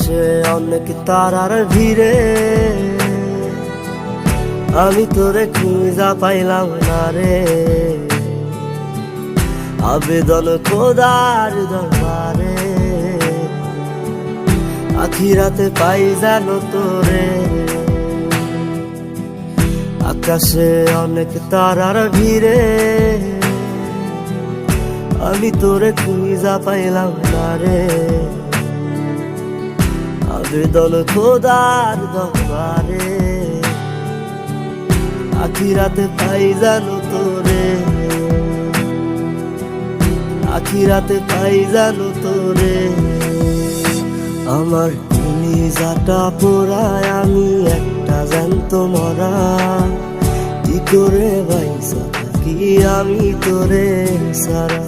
আকাশে অনেক তারার ভিড়ে আমি তোরে খুঁজা পাইলাম না রে। আবেদন খোদার দরবারে, আখিরাতে পাই জানো তোরে। আকাশে অনেক তারার ভিড়ে আমি তোরে খুঁজা পাইলাম না রে। আবেদন খোদার দরবারে, আখিরাতে পাই জানো তোরে। আখিরাতে পাই জানো তোরে। আমার কলিজাটা পোড়ায় আমি একটা জ্যান্ত মরা, কি করে বাইসা থাকি আমি তোরে সারা।